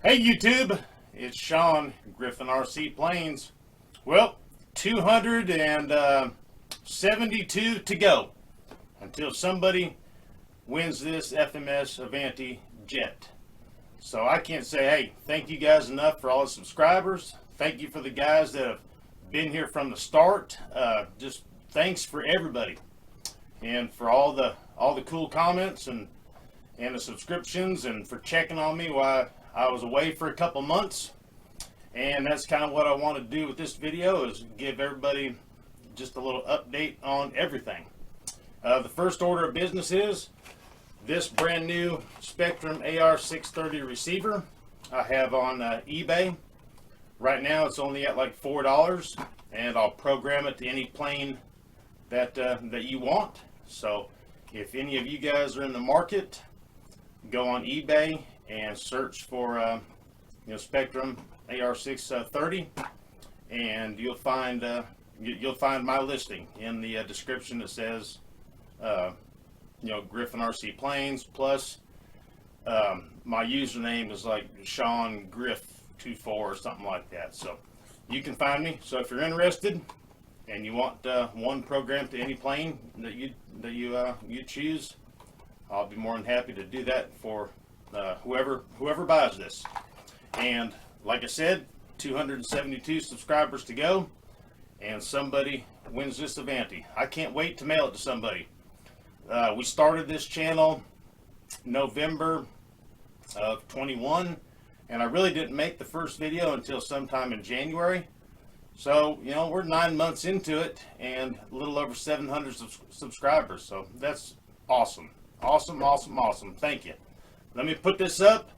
Hey YouTube, it's Sean, Griffin RC Planes. Well, 272 to go until somebody wins this FMS Avanti jet. So I can't say, hey, thank you guys enough for all the subscribers. Thank you for the guys that have been here from the start. Just thanks for everybody and for all the cool comments and the subscriptions and for checking on me while I was away for a couple months. And that's kind of what I want to do with this video, is give everybody just a little update on everything. The first order of business is this brand new Spektrum AR630 receiver I have on eBay. Right now it's only at like $4, and I'll program it to any plane that you want. So if any of you guys are in the market, go on eBay and search for Spektrum AR630, and you'll find my listing in the description that says Griffin RC Planes, plus my username is like Sean Griff 24 or something like that. So you can find me. So if you're interested and you want one program to any plane that you choose, I'll be more than happy to do that for whoever buys this. And like I said, 272 subscribers to go, and somebody wins this Avanti. I can't wait to mail it to somebody. We started this channel November of 21, and I really didn't make the first video until sometime in January. So, we're 9 months into it and a little over 700 subscribers. So that's awesome. Awesome, awesome, awesome. Thank you. Let me put this up,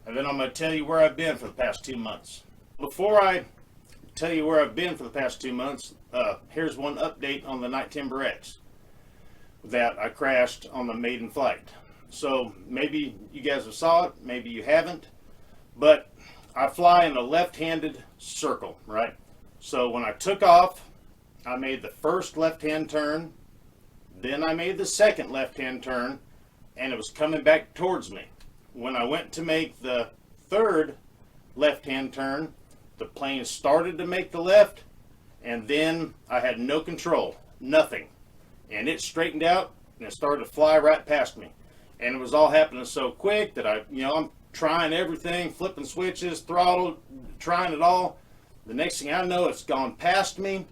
and then I'm going to tell you where I've been for the past 2 months. Before I tell you where I've been for the past 2 months, here's one update on the Night Timber X that I crashed on the maiden flight. So maybe you guys have saw it, maybe you haven't, but I fly in a left-handed circle, right? So when I took off, I made the first left-hand turn, then I made the second left-hand turn, and it was coming back towards me. When I went to make the third left-hand turn, the plane started to make the left, and then I had no control, nothing. And it straightened out, and it started to fly right past me. And it was all happening so quick that I'm trying everything, flipping switches, throttle, trying it all. The next thing I know, it's gone past me.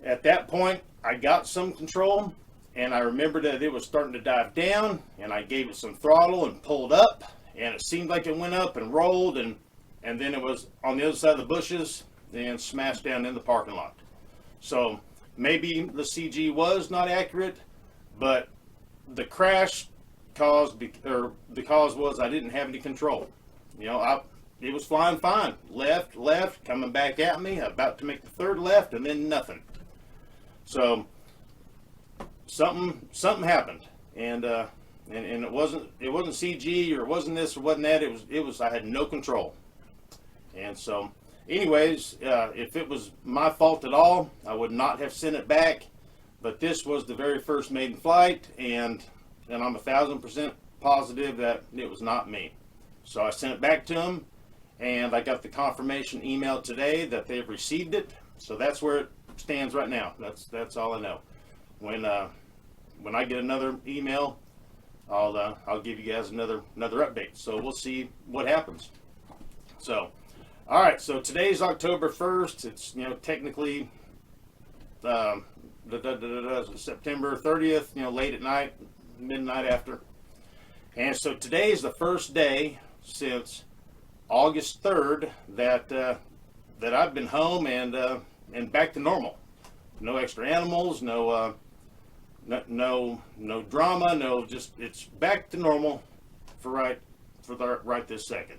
At that point, I got some control, and I remembered that it was starting to dive down, and I gave it some throttle and pulled up, and it seemed like it went up and rolled, and then it was on the other side of the bushes and smashed down in the parking lot. So maybe the CG was not accurate, but the crash the cause was I didn't have any control. It was flying fine, left, coming back at me, about to make the third left, and then nothing. So something happened, and it wasn't CG, or it wasn't this or wasn't that. It was I had no control. And so anyways, if it was my fault at all, I would not have sent it back. But this was the very first maiden flight, and I'm 1,000% positive that it was not me. So I sent it back to them, and I got the confirmation email today that they've received it. So that's where it stands right now. That's all I know. When I get another email, I'll give you guys another update. So we'll see what happens. So, all right. So today's October 1st. It's technically September 30th. Late at night, midnight after. And so today is the first day since August 3rd that I've been home and back to normal. No extra animals, no drama, just it's back to normal for right this second.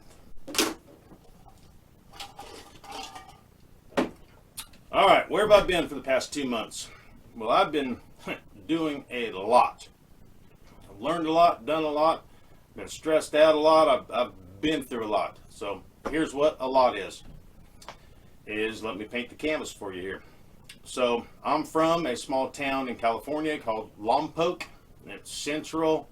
All right, where have I been for the past 2 months? Well, I've been doing a lot. I've learned a lot, done a lot, been stressed out a lot. I've been through a lot. So here's what a lot is. Let me paint the canvas for you here. So I'm from a small town in California called Lompoc. It's central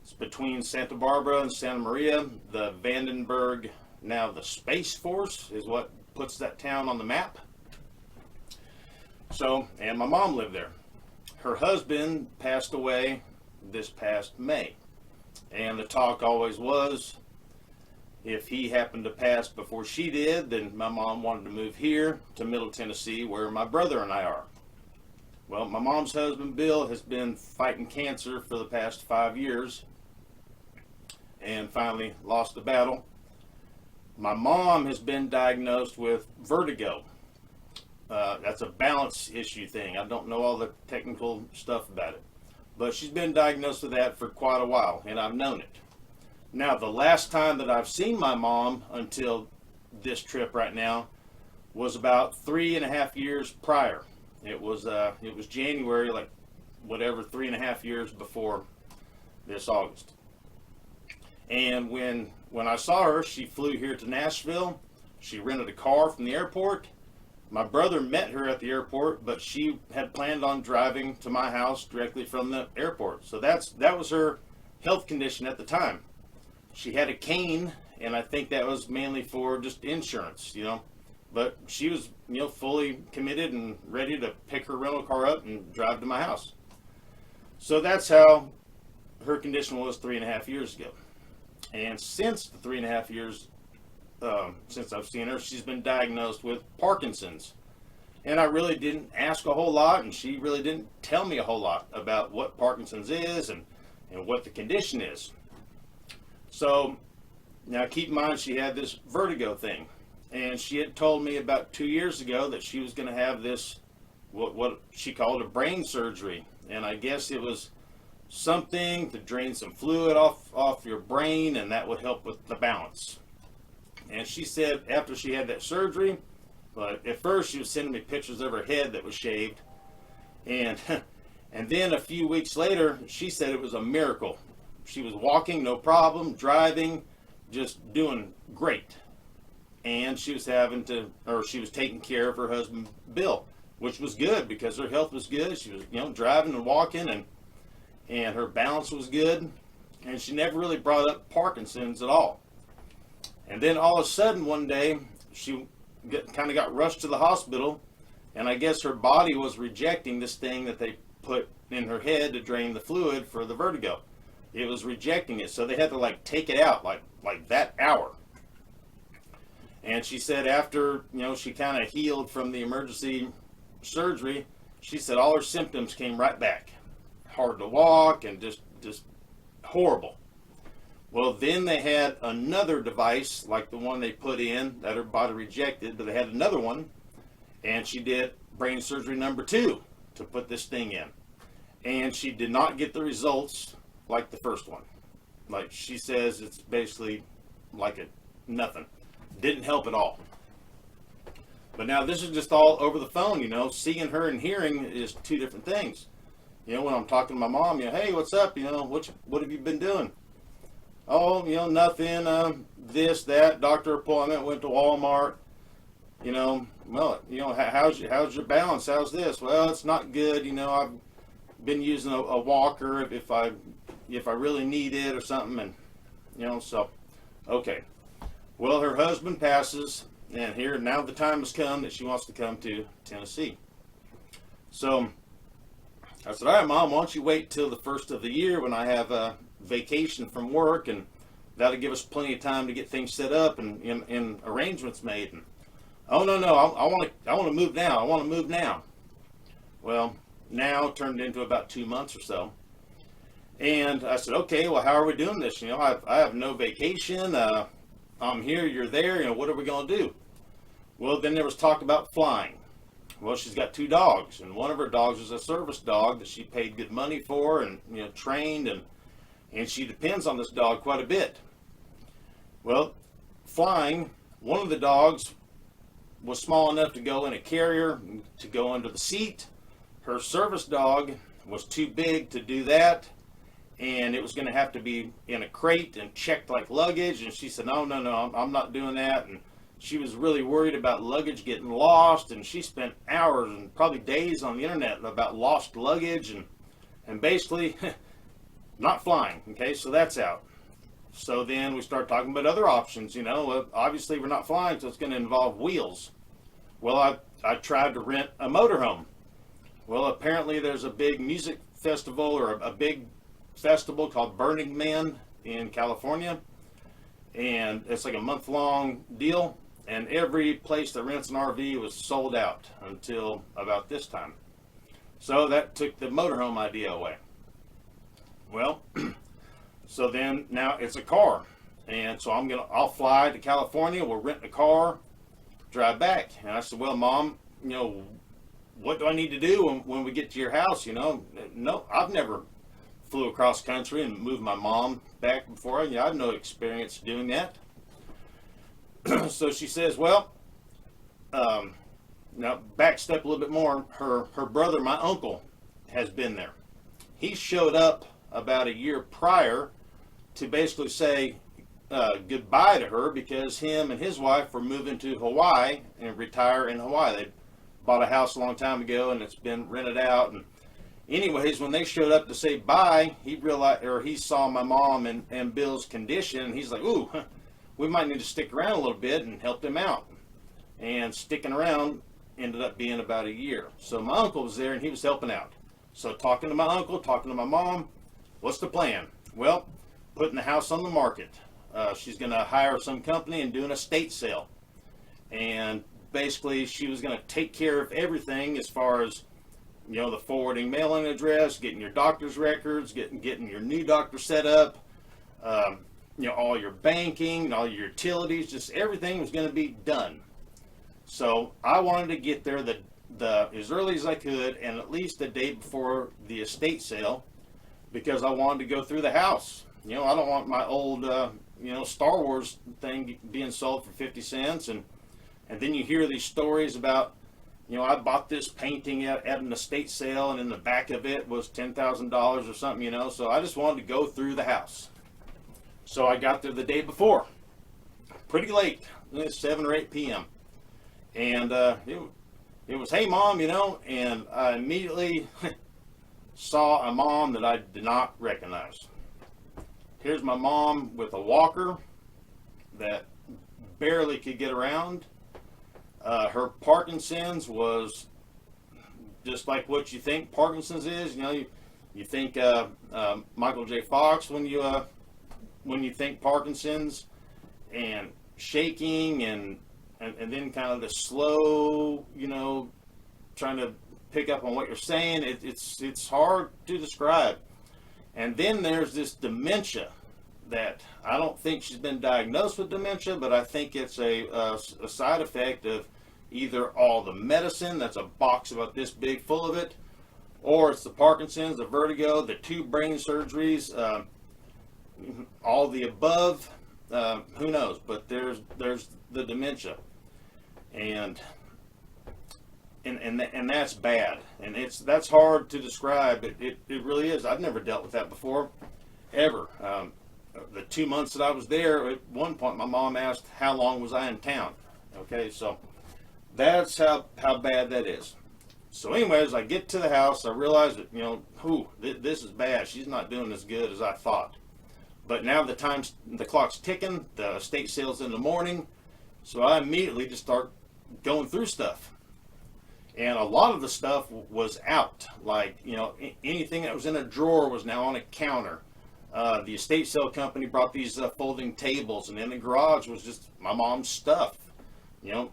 It's between Santa Barbara and Santa Maria. The Vandenberg, now the Space Force, is what puts that town on the map. So, and my mom lived there. Her husband passed away this past May. And the talk always was, if he happened to pass before she did, then my mom wanted to move here to Middle Tennessee, where my brother and I are. Well, my mom's husband, Bill, has been fighting cancer for the past 5 years and finally lost the battle. My mom has been diagnosed with vertigo. That's a balance issue thing. I don't know all the technical stuff about it. But she's been diagnosed with that for quite a while, and I've known it. Now, the last time that I've seen my mom until this trip right now was about 3.5 years prior. It was January, like whatever, 3.5 years before this August. And when I saw her, she flew here to Nashville. She rented a car from the airport. My brother met her at the airport, but she had planned on driving to my house directly from the airport. So that was her health condition at the time. She had a cane, and I think that was mainly for just insurance, But she was, fully committed and ready to pick her rental car up and drive to my house. So that's how her condition was 3.5 years ago. And since the 3.5 years since I've seen her, she's been diagnosed with Parkinson's. And I really didn't ask a whole lot, and she really didn't tell me a whole lot about what Parkinson's is and what the condition is. So now keep in mind, she had this vertigo thing. And she had told me about 2 years ago that she was going to have this, what she called a brain surgery. And I guess it was something to drain some fluid off your brain, and that would help with the balance. And she said after she had that surgery, but at first she was sending me pictures of her head that was shaved. And then a few weeks later, she said it was a miracle. She was walking, no problem, driving, just doing great. And she was taking care of her husband, Bill, which was good because her health was good. She was, driving and walking, and her balance was good. And she never really brought up Parkinson's at all. And then all of a sudden one day, she kind of got rushed to the hospital, and I guess her body was rejecting this thing that they put in her head to drain the fluid for the vertigo. It was rejecting it, so they had to take it out like that hour. And she said after, she kind of healed from the emergency surgery, she said all her symptoms came right back. Hard to walk and just horrible. Well, then they had another device like the one they put in that her body rejected, but they had another one, and she did brain surgery number 2 to put this thing in. And she did not get the results like the first one. Like she says, it's basically like nothing. Didn't help at all. But now this is just all over the phone, Seeing her and hearing is two different things. When I'm talking to my mom, hey, what's up? What have you been doing? Oh, nothing, this, that, doctor appointment, went to Walmart, how's your balance? How's this? Well, it's not good. I've been using a walker if I really need it or something. And, so, okay. Well, her husband passes, and now the time has come that she wants to come to Tennessee. So I said, all right, Mom, why don't you wait till the first of the year when I have a vacation from work, and that'll give us plenty of time to get things set up and arrangements made. And, oh, no, I want to move now. I want to move now. Well, now turned into about 2 months or so. And I said, okay, well, how are we doing this? I have no vacation. I'm here, you're there. What are we going to do? Well, then there was talk about flying. Well, she's got 2 dogs, and one of her dogs is a service dog that she paid good money for and, trained, and she depends on this dog quite a bit. Well, flying, one of the dogs was small enough to go in a carrier, to go under the seat. Her service dog was too big to do that, and it was going to have to be in a crate and checked like luggage. And she said, no, I'm not doing that. And she was really worried about luggage getting lost, and she spent hours and probably days on the internet about lost luggage. And basically, Not flying. Okay, so that's out. So then we start talking about other options. Obviously we're not flying, so it's going to involve wheels. Well, I tried to rent a motorhome. Well, apparently there's a big music festival, or a big festival called Burning Man in California, and it's like a month-long deal, and every place that rents an RV was sold out until about this time. So that took the motorhome idea away. Well, so then now it's a car, and so I'll fly to California. We'll rent a car, drive back. And I said, well, Mom, what do I need to do when we get to your house? No, I've never flew across country and moved my mom back before. I have no experience doing that. So she says, well, now back step a little bit more. Her brother, my uncle, has been there. He showed up about a year prior to basically say goodbye to her, because him and his wife were moving to Hawaii and retire in Hawaii. They bought a house a long time ago, and it's been rented out. And anyways, when they showed up to say bye, he realized, or he saw my mom and Bill's condition, and he's like, ooh, we might need to stick around a little bit, and help them out. And sticking around ended up being about a year. So my uncle was there, and he was helping out. So talking to my uncle, talking to my mom, what's the plan? Well, putting the house on the market. She's going to hire some company and do an estate sale. And basically, she was going to take care of everything as far as, the forwarding mailing address, getting your doctor's records, getting your new doctor set up, all your banking, all your utilities, just everything was going to be done. So I wanted to get there as early as I could, and at least the day before the estate sale, because I wanted to go through the house. I don't want my old, Star Wars thing being sold for 50 cents. And then you hear these stories about, I bought this painting at an estate sale, and in the back of it was $10,000 or something, So I just wanted to go through the house. So I got there the day before, pretty late, 7 or 8 p.m. And it was, hey, Mom, and I immediately saw a mom that I did not recognize. Here's my mom with a walker that barely could get around. Her Parkinson's was just like what you think Parkinson's is. You think Michael J. Fox when you think Parkinson's, and shaking and then kind of the slow, trying to pick up on what you're saying. It's hard to describe. And then there's this dementia that I don't think she's been diagnosed with dementia, but I think it's a side effect of either all the medicine, that's a box about this big full of it, or it's the Parkinson's, the vertigo, the 2 brain surgeries, all the above. Who knows? But there's the dementia, and that's bad, and that's hard to describe. It really is. I've never dealt with that before, ever. The 2 months that I was there, at one point my mom asked how long was I in town. Okay, so that's how bad that is. So anyways, I get to the house, I realize that, this is bad. She's not doing as good as I thought. But now the clock's ticking, the estate sale's in the morning, so I immediately just start going through stuff. And a lot of the stuff was out. Like, anything that was in a drawer was now on a counter. The estate sale company brought these folding tables, and in the garage was just my mom's stuff. You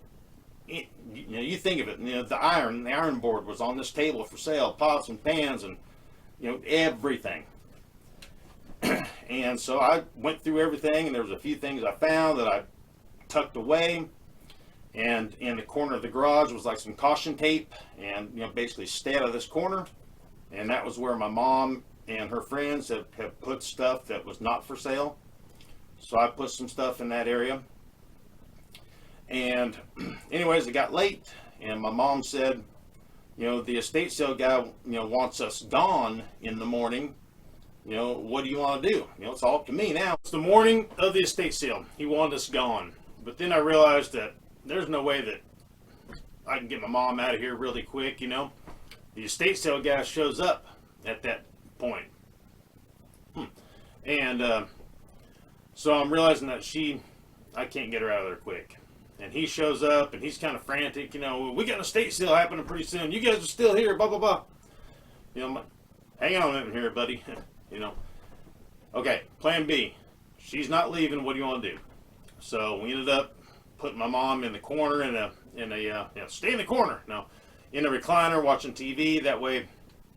think of it, the iron board was on this table for sale, pots and pans, and everything. And so I went through everything, and there was a few things I found that I tucked away. And in the corner of the garage was like some caution tape, and basically stay out of this corner. And that was where my mom and her friends have put stuff that was not for sale. So I put some stuff in that area. And anyways, it got late, and my mom said, the estate sale guy, wants us gone in the morning. What do you want to do? It's all up to me now. It's the morning of the estate sale. He wanted us gone. But then I realized that there's no way that I can get my mom out of here really quick, The estate sale guy shows up at that point. And so I'm realizing that I can't get her out of there quick. And he shows up and he's kind of frantic, we got an estate sale happening pretty soon. You guys are still here, blah, blah, blah. I'm like, hang on a minute here, buddy. Okay, plan B. She's not leaving. What do you want to do? So we ended up putting my mom in the corner stay in the corner. No, in a recliner watching TV. That way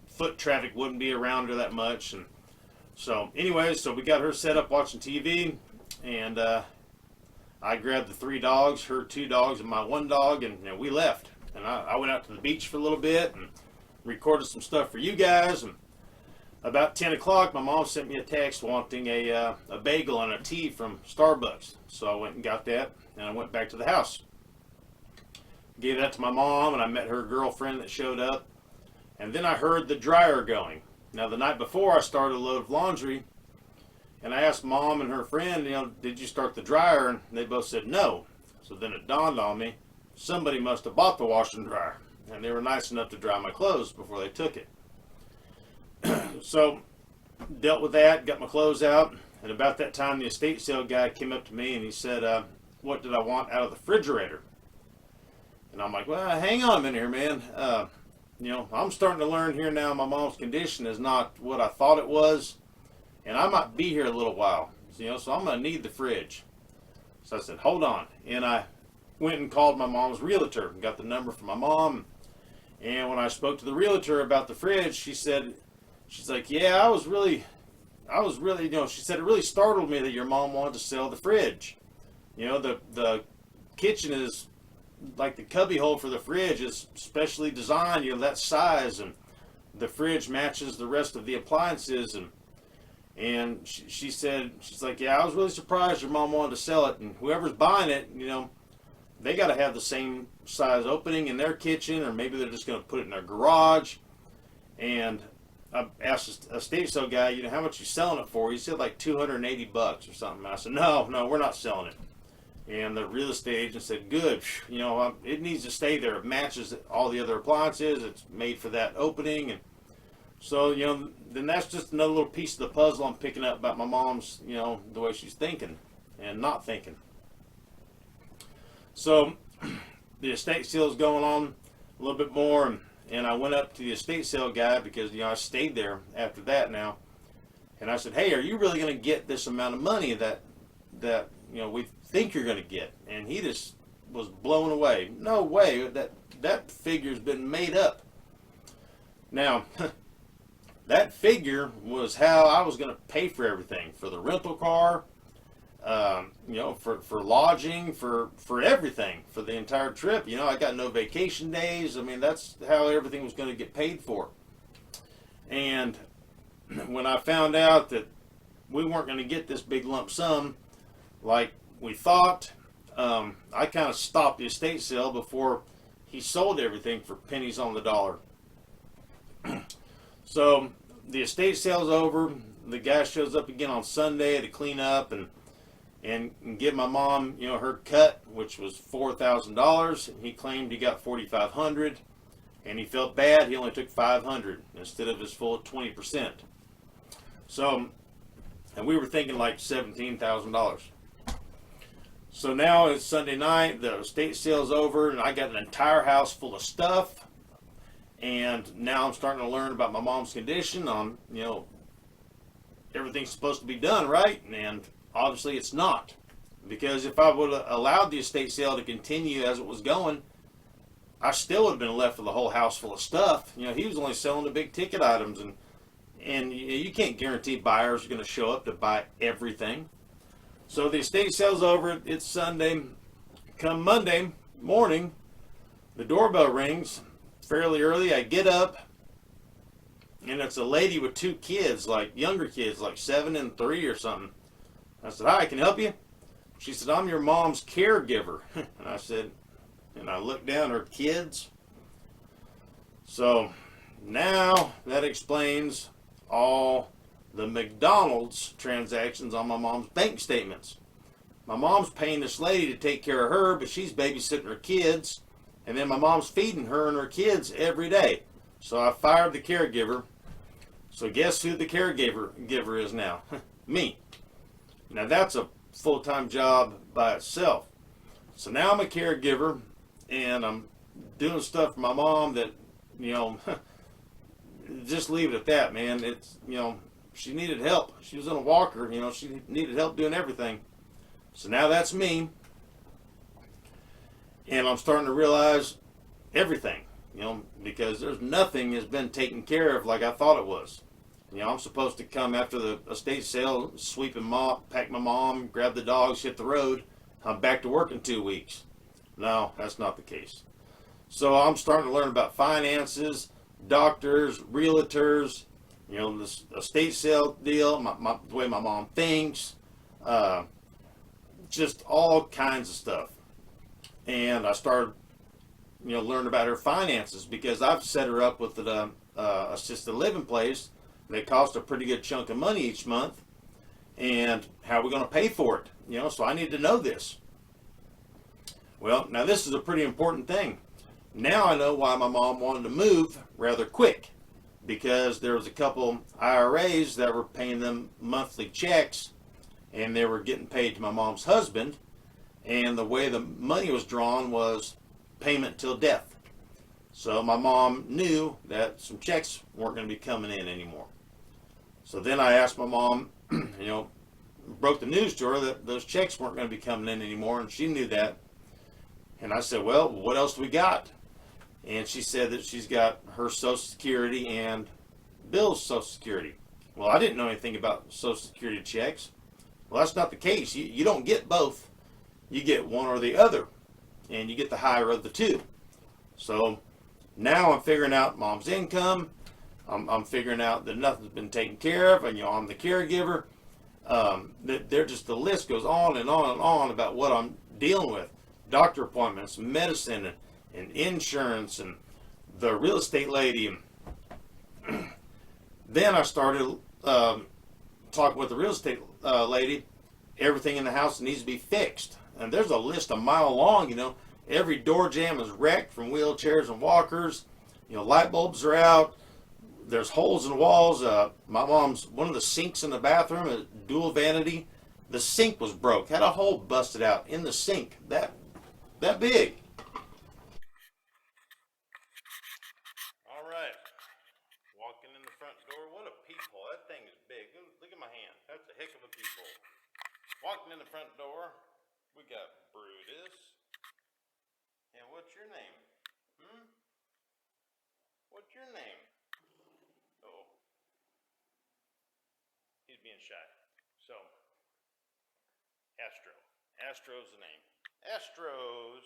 foot traffic wouldn't be around her that much. And so anyways, so we got her set up watching TV, and I grabbed the 3 dogs, her 2 dogs and my 1 dog, and we left. And I went out to the beach for a little bit and recorded some stuff for you guys. And about 10 o'clock, my mom sent me a text wanting a bagel and a tea from Starbucks. So I went and got that, and I went back to the house. Gave that to my mom, and I met her girlfriend that showed up. And then I heard the dryer going. Now, the night before, I started a load of laundry, and I asked Mom and her friend, did you start the dryer? And they both said no. So then it dawned on me, somebody must have bought the washer and dryer, and they were nice enough to dry my clothes before they took it. So, dealt with that, got my clothes out, and about that time, the estate sale guy came up to me and he said, what did I want out of the refrigerator? And I'm like, well, hang on a minute here, man. I'm starting to learn here now my mom's condition is not what I thought it was, and I might be here a little while, so I'm going to need the fridge. So I said, hold on. And I went and called my mom's realtor and got the number from my mom. And when I spoke to the realtor about the fridge, she's like, yeah, I was really, she said, it really startled me that your mom wanted to sell the fridge. The kitchen is, like the cubby hole for the fridge is specially designed, that size, and the fridge matches the rest of the appliances. And she said, she's like, yeah, I was really surprised your mom wanted to sell it, and whoever's buying it, they got to have the same size opening in their kitchen, or maybe they're just going to put it in their garage. And I asked a estate sale guy, how much you selling it for? He said like $280 or something. I said, no, we're not selling it. And the real estate agent said, good, it needs to stay there. It matches all the other appliances. It's made for that opening. And so, then that's just another little piece of the puzzle I'm picking up about my mom's, the way she's thinking and not thinking. So the estate sale is going on a little bit more. And I went up to the estate sale guy because, I stayed there after that now. And I said, hey, are you really going to get this amount of money that we think you're going to get? And he just was blown away. No way, that figure's been made up. Now, that figure was how I was going to pay for everything, for the rental car, for lodging, for everything, for the entire trip. I got no vacation days. That's how everything was going to get paid for. And when I found out that we weren't going to get this big lump sum like we thought, I kind of stopped the estate sale before he sold everything for pennies on the dollar. So the estate sale's over. The guy shows up again on Sunday to clean up and give my mom, her cut, which was $4,000. He claimed he got $4,500, and he felt bad. He only took $500 instead of his full 20%. So, and we were thinking like $17,000. So now it's Sunday night. The estate sale's over, and I got an entire house full of stuff. And now I'm starting to learn about my mom's condition. Everything's supposed to be done right, and obviously it's not. Because if I would have allowed the estate sale to continue as it was going, I still would have been left with a whole house full of stuff. He was only selling the big ticket items, and you can't guarantee buyers are going to show up to buy everything. So the estate sale's over. It's Sunday. Come Monday morning, the doorbell rings fairly early. I get up, and it's a lady with 2 kids, like younger kids, like 7 and 3 or something. I said, hi, can I help you? She said, I'm your mom's caregiver. And I said, and I looked down at her kids. So now that explains all the McDonald's transactions on my mom's bank statements. My mom's paying this lady to take care of her, but she's babysitting her kids, and then my mom's feeding her and her kids every day. So I fired the caregiver. So guess who the caregiver is now? me. Now that's a full-time job by itself. So now I'm a caregiver, and I'm doing stuff for my mom that, you know, just leave it at that, man. It's, you know, she needed help. She was in a walker, you know, she needed help doing everything. So now that's me, and I'm starting to realize everything, you know, because there's nothing has been taken care of like I thought it was. You know, I'm supposed to come after the estate sale, sweep and mop, pack my mom, grab the dogs, hit the road. I'm back to work in 2 weeks. No, that's not the case. So I'm starting to learn about finances, doctors, realtors, you know, this estate sale deal, the way my mom thinks, just all kinds of stuff. And I started, you know, learning about her finances because I've set her up with an assisted living place. They cost a pretty good chunk of money each month, and how are we going to pay for it? You know, so I need to know this. Well, now this is a pretty important thing. Now I know why my mom wanted to move rather quick, because there was a couple IRAs that were paying them monthly checks, and they were getting paid to my mom's husband, and the way the money was drawn was payment till death. So my mom knew that some checks weren't going to be coming in anymore. So then I asked my mom, you know, broke the news to her that those checks weren't going to be coming in anymore, and she knew that. And I said, well, what else do we got? And she said that she's got her Social Security and Bill's Social Security. Well, I didn't know anything about Social Security checks. Well, that's not the case. You don't get both. You get one or the other, and you get the higher of the two. So now I'm figuring out mom's income. I'm figuring out that nothing's been taken care of, and you know, I'm the caregiver. They're just, the list goes on and on and on about what I'm dealing with. Doctor appointments, medicine, and insurance, and the real estate lady. Then I started talking with the real estate lady. Everything in the house needs to be fixed, and there's a list a mile long. You know, every door jamb is wrecked from wheelchairs and walkers. You know, light bulbs are out. There's holes in the walls. My mom's, one of the sinks in the bathroom is dual vanity. The sink was broke. Had a hole busted out in the sink. That big. All right. Walking in the front door. What a peephole. That thing is big. Look at my hand. That's a heck of a peephole. Walking in the front door. We got Brutus. And what's your name? What's your name? Oh. He's being shy. So, Astro. Astro's the name. Astros.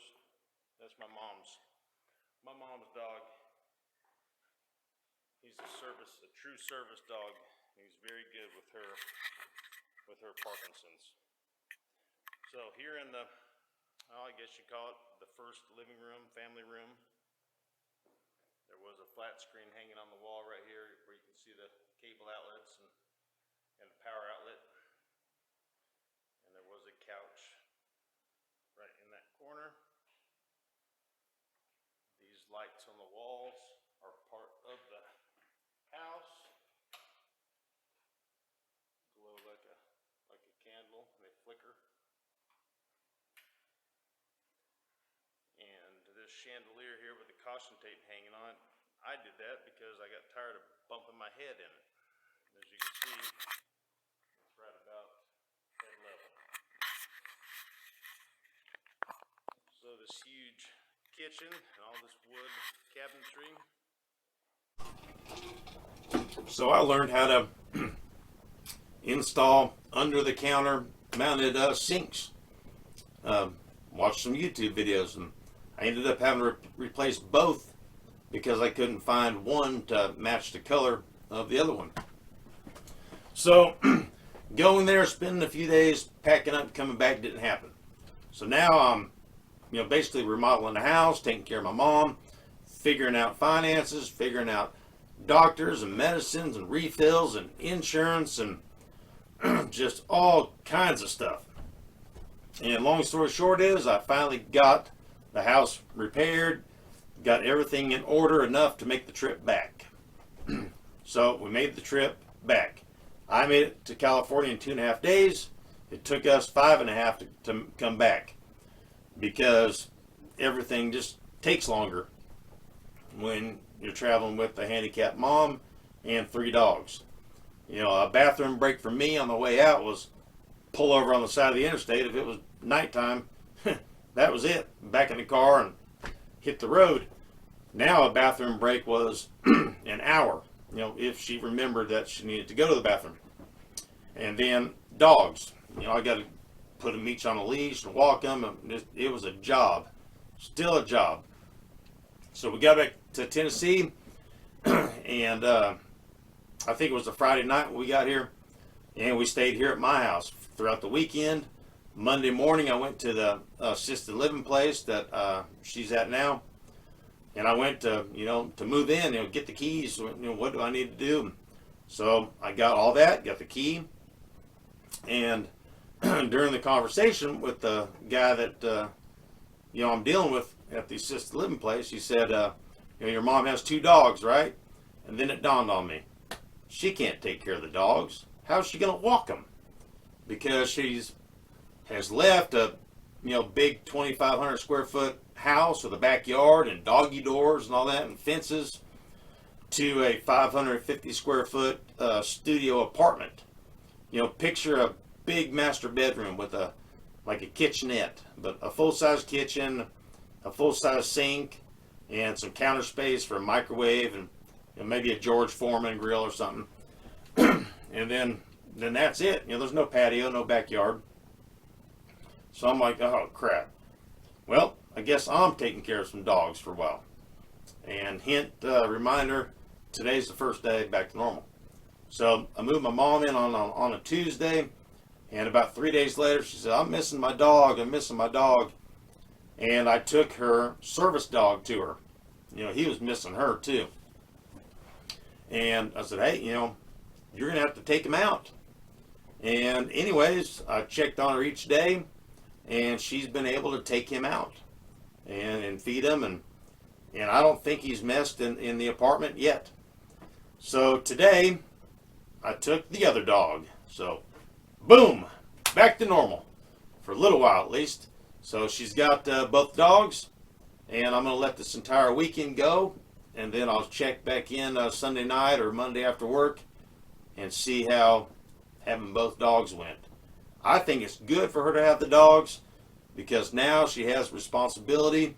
That's my mom's dog. He's a true service dog. He's very good with her Parkinson's. So here in the, I guess you call it the first living room, family room, there was a flat screen hanging on the wall right here where you can see the cable outlets and the power outlet. And there was a couch right in that corner. These lights on the walls are part of the house. Glow like a candle, and they flicker. And this chandelier here with the caution tape hanging on, I did that because I got tired of bumping my head in it. As you can see, it's right about head level. So this huge kitchen and all this wood cabinetry. So I learned how to install under the counter mounted sinks. Watched some YouTube videos, and I ended up having to replace both because I couldn't find one to match the color of the other one. So going there, spending a few days, packing up, coming back didn't happen. So now I'm, you know, basically remodeling the house, taking care of my mom, figuring out finances, figuring out doctors and medicines and refills and insurance and just all kinds of stuff. And long story short is I finally got the house repaired, got everything in order enough to make the trip back. So we made the trip back. I made it to California in 2.5 days. It took us 5.5 to come back because everything just takes longer when you're traveling with a handicapped mom and 3 dogs. You know, a bathroom break for me on the way out was pull over on the side of the interstate. If it was nighttime, that was it. Back in the car and hit the road. Now a bathroom break was an hour, you know, if she remembered that she needed to go to the bathroom. And then dogs. You know, I got to put them each on a leash and walk them. It was a job. Still a job. So we got back to Tennessee, and I think it was a Friday night when we got here, and we stayed here at my house throughout the weekend. Monday morning, I went to the assisted living place that she's at now, and I went to, you know, to move in, you know, get the keys. You know, what do I need to do? So I got all that, got the key, and during the conversation with the guy that you know, I'm dealing with at the assisted living place, he said, you know, your mom has 2 dogs, right? And then it dawned on me, she can't take care of the dogs. How's she gonna walk them? Because has left a, you know, big 2,500 square foot house with a backyard and doggy doors and all that and fences to a 550 square foot studio apartment. You know, picture a big master bedroom with like a kitchenette, but a full-size kitchen, a full-size sink, and some counter space for a microwave and, you know, maybe a George Foreman grill or something. And then that's it. You know, there's no patio, no backyard. So I'm like, oh crap. Well, I guess I'm taking care of some dogs for a while. And hint, reminder, today's the first day back to normal. So I moved my mom in on a Tuesday, and about 3 days later, she said, I'm missing my dog, I'm missing my dog. And I took her service dog to her. You know, he was missing her too. And I said, hey, you know, you're going to have to take him out. And anyways, I checked on her each day, and she's been able to take him out and feed him. And I don't think he's messed in the apartment yet. So today, I took the other dog. So, boom, back to normal. For a little while at least. So she's got both dogs, and I'm going to let this entire weekend go, and then I'll check back in Sunday night or Monday after work and see how having both dogs went. I think it's good for her to have the dogs because now she has responsibility,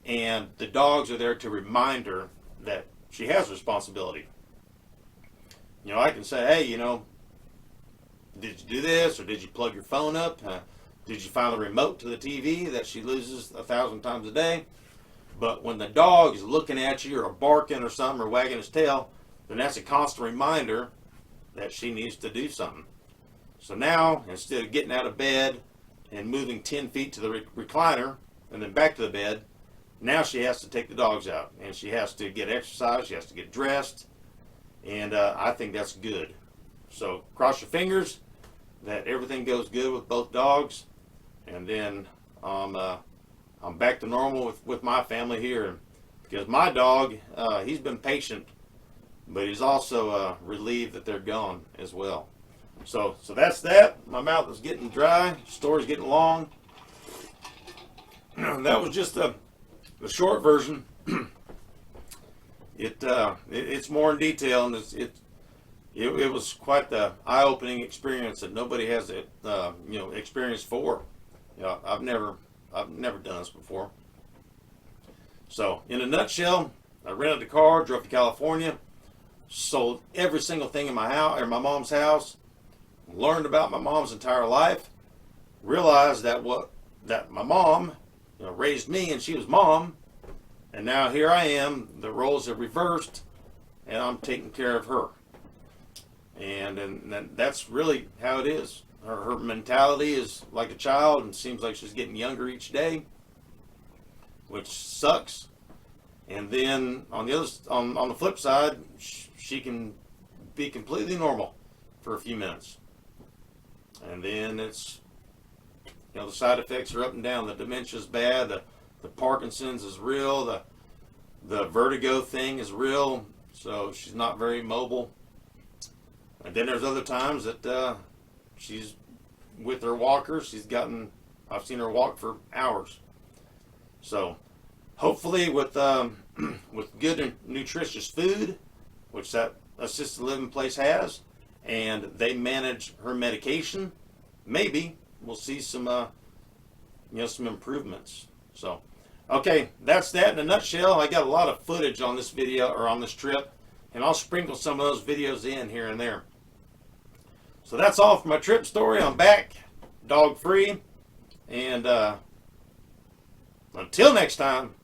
and the dogs are there to remind her that she has responsibility. You know, I can say, hey, you know, did you do this, or did you plug your phone up? Did you find the remote to the TV that she loses 1,000 times a day? But when the dog is looking at you or barking or something or wagging his tail, then that's a constant reminder that she needs to do something. So now, instead of getting out of bed and moving 10 feet to the recliner and then back to the bed, now she has to take the dogs out, and she has to get exercise, she has to get dressed, and I think that's good. So cross your fingers that everything goes good with both dogs, and then I'm back to normal with my family here. Because my dog, he's been patient, but he's also relieved that they're gone as well. So that's that. My mouth is getting dry. Story's getting long. That was just the short version. It's more in detail, and it was quite the eye-opening experience that nobody has experience for. You know, I've never done this before. So in a nutshell, I rented a car, drove to California, sold every single thing in my house or my mom's house, learned about my mom's entire life, realized that my mom, you know, raised me and she was mom, and now here I am, the roles have reversed, and I'm taking care of her. And that's really how it is. Her mentality is like a child, and seems like she's getting younger each day, which sucks. And then on the flip side, she can be completely normal for a few minutes, and then it's, you know, the side effects are up and down. The dementia's bad. The Parkinson's is real. The vertigo thing is real. So she's not very mobile. And then there's other times that she's with her walker. I've seen her walk for hours. So hopefully with with good and nutritious food, which that assisted living place has, and they manage her medication, maybe we'll see some some improvements. So okay, that's that in a nutshell. I got a lot of footage on this video, or on this trip, and I'll sprinkle some of those videos in here and there. So that's all for my trip story. I'm back, dog free, and until next time,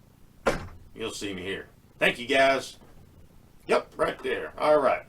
you'll see me here. Thank you, guys. Yep, right there. All right.